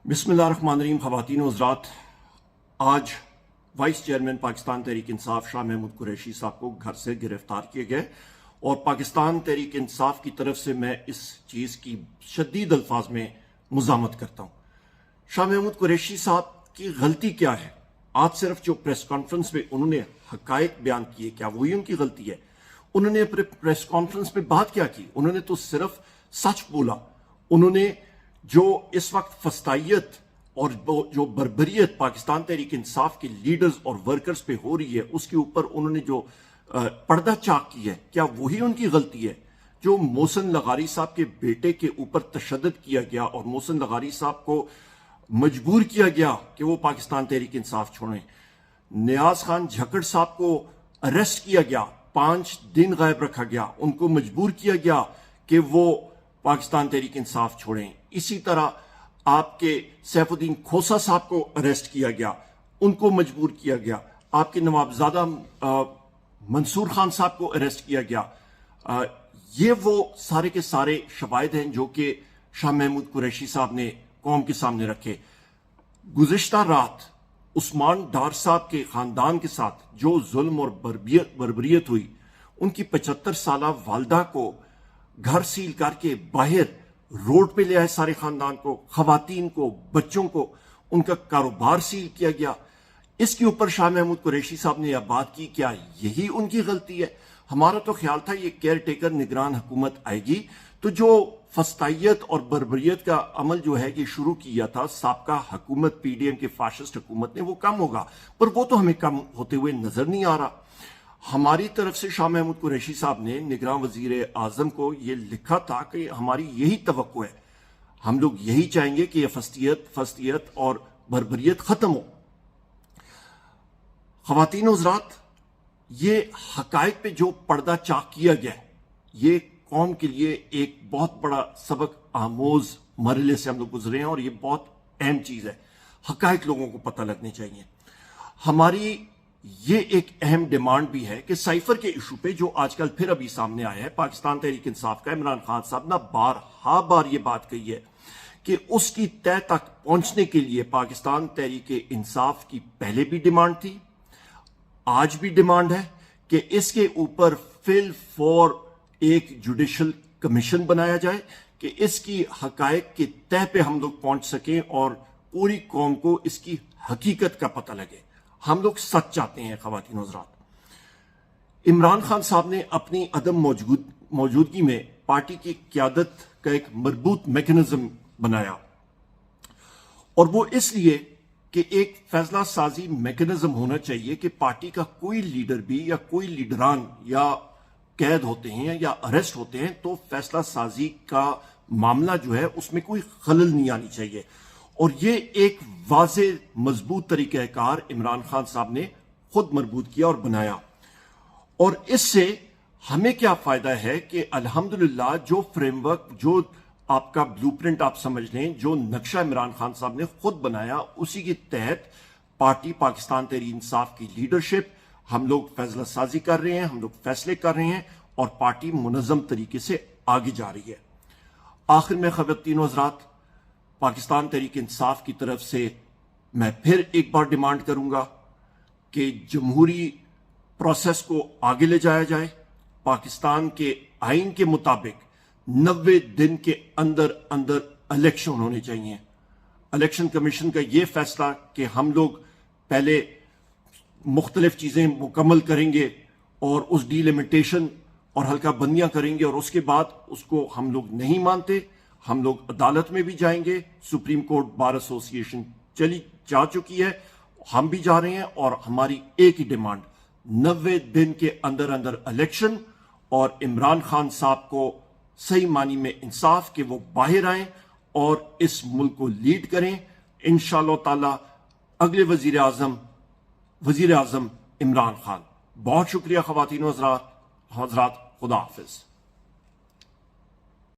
बिस्मिल्लाहिर्रहमानिर्रहीम। ख़वातीन व हज़रात, आज वाइस चेयरमैन पाकिस्तान तहरीक इंसाफ शाह महमूद कुरैशी साहब को घर से गिरफ्तार किए गए और पाकिस्तान तहरीक इंसाफ की तरफ से मैं इस चीज़ की शदीद अल्फाज में मुज़ामत करता हूँ। शाह महमूद कुरैशी साहब की गलती क्या है? आज सिर्फ जो प्रेस कॉन्फ्रेंस में उन्होंने हक़ाइक़ बयान किए, क्या वही उनकी गलती है? उन्होंने अपने प्रेस कॉन्फ्रेंस में बात क्या की? उन्होंने तो सिर्फ सच बोला। उन्होंने जो इस वक्त फस्तायत और जो बर्बरियत पाकिस्तान तहरीक इंसाफ के लीडर्स और वर्कर्स पे हो रही है, उसके ऊपर उन्होंने जो पर्दा चाक की है, क्या वही उनकी गलती है? जो मोहसिन लगारी साहब के बेटे के ऊपर तशद्दुद किया गया और मोहसिन लगारी साहब को मजबूर किया गया कि वो पाकिस्तान तहरीक इंसाफ छोड़ें। नियाज खान झक्कड़ साहब को अरेस्ट किया गया, 5 दिन गायब रखा गया, उनको मजबूर किया गया कि वो पाकिस्तान तहरीक इंसाफ छोड़ें। इसी तरह आपके सैफुद्दीन खोसा साहब को अरेस्ट किया गया, उनको मजबूर किया गया। आपके नवाबजादा मंसूर खान साहब को अरेस्ट किया गया। ये वो सारे के सारे शवाहिद हैं जो कि शाह महमूद कुरैशी साहब ने कौम के सामने रखे। गुज़िश्ता रात उस्मान डार साहब के खानदान के साथ जो जुल्म और बर्बरियत हुई, उनकी 75 साला वालदा को घर सील करके बाहर रोड पे ले आए, सारे खानदान को, खवातीन को, बच्चों को, उनका कारोबार सील किया गया। इसके ऊपर शाह महमूद कुरैशी साहब ने यह बात की, क्या यही उनकी गलती है? हमारा तो ख्याल था ये केयर टेकर निगरान हुकूमत आएगी तो जो फस्तायत और बर्बरियत का अमल जो है ये शुरू किया था साबका हुकूमत, पीडीएम के फाशिस्ट हुकूमत ने, वो कम होगा, पर वो तो हमें कम होते हुए नजर नहीं आ रहा। हमारी तरफ से शाह महमूद कुरैशी साहब ने निगरान वजीर आजम को ये लिखा था कि हमारी यही तवक्को है, हम लोग यही चाहेंगे कि यह फस्तियत और बर्बरियत खत्म हो। ख़वातीन व हज़रात, ये हक़ाइक़ पे जो पर्दा चाक किया गया है, ये कौम के लिए एक बहुत बड़ा सबक आमोज मरहले से हम लोग गुजरे हैं और ये बहुत अहम चीज़ है। हक़ाइक़ लोगों को पता लगने चाहिए। हमारी ये एक अहम डिमांड भी है कि साइफर के इशू पे जो आजकल फिर अभी सामने आया है, पाकिस्तान तहरीक इंसाफ का इमरान खान साहब ने बार ये बात कही है कि उसकी तय तक पहुंचने के लिए पाकिस्तान तहरीक इंसाफ की पहले भी डिमांड थी, आज भी डिमांड है कि इसके ऊपर फिल फॉर एक जुडिशल कमीशन बनाया जाए कि इसकी हक़ाइक़ के तय पे हम लोग पहुंच सकें और पूरी कौम को इसकी हकीकत का पता लगे। हम लोग सच चाहते हैं। ख़वातीन व हज़रात, इमरान खान साहब ने अपनी अदम मौजूदगी में पार्टी की क़यादत का एक मजबूत मैकेनिज्म बनाया और वो इसलिए कि एक फैसला साजी मैकेनिज्म होना चाहिए कि पार्टी का कोई लीडर भी या कोई लीडरान या कैद होते हैं या अरेस्ट होते हैं तो फैसला साजी का मामला जो है उसमें कोई खलल नहीं आनी चाहिए। और ये एक वाज़े मजबूत तरीक़ाकार इमरान खान साहब ने खुद मजबूत किया और बनाया। और इससे हमें क्या फायदा है कि अल्हम्दुलिल्लाह जो फ्रेमवर्क, जो आपका ब्लूप्रिंट आप समझ लें, जो नक्शा इमरान खान साहब ने खुद बनाया, उसी के तहत पार्टी पाकिस्तान तहरीक इंसाफ की लीडरशिप, हम लोग फैसला साजी कर रहे हैं, हम लोग फैसले कर रहे हैं और पार्टी मुनज़्ज़म तरीके से आगे जा रही है। आखिर में ख़वातीन व हज़रात, पाकिस्तान तहरीक इंसाफ की तरफ से मैं फिर एक बार डिमांड करूंगा कि जमहूरी प्रोसेस को आगे ले जाया जाए। पाकिस्तान के आइन के मुताबिक 90 दिन के अंदर अंदर इलेक्शन होने चाहिए। इलेक्शन कमीशन का यह फैसला कि हम लोग पहले मुख्तलिफ चीजें मुकम्मल करेंगे और उस डीलिमिटेशन और हल्का बंदियां करेंगे और उसके बाद उसको हम लोग नहीं मानते, हम लोग अदालत में भी जाएंगे। सुप्रीम कोर्ट बार एसोसिएशन जा चुकी है, हम भी जा रहे हैं और हमारी एक ही डिमांड, 90 दिन के अंदर अंदर इलेक्शन और इमरान खान साहब को सही मानी में इंसाफ कि वो बाहर आए और इस मुल्क को लीड करें। इंशाअल्लाह ताला अगले वजीर आजम इमरान खान। बहुत शुक्रिया ख़वातीन व हज़रात, खुदा हाफिज।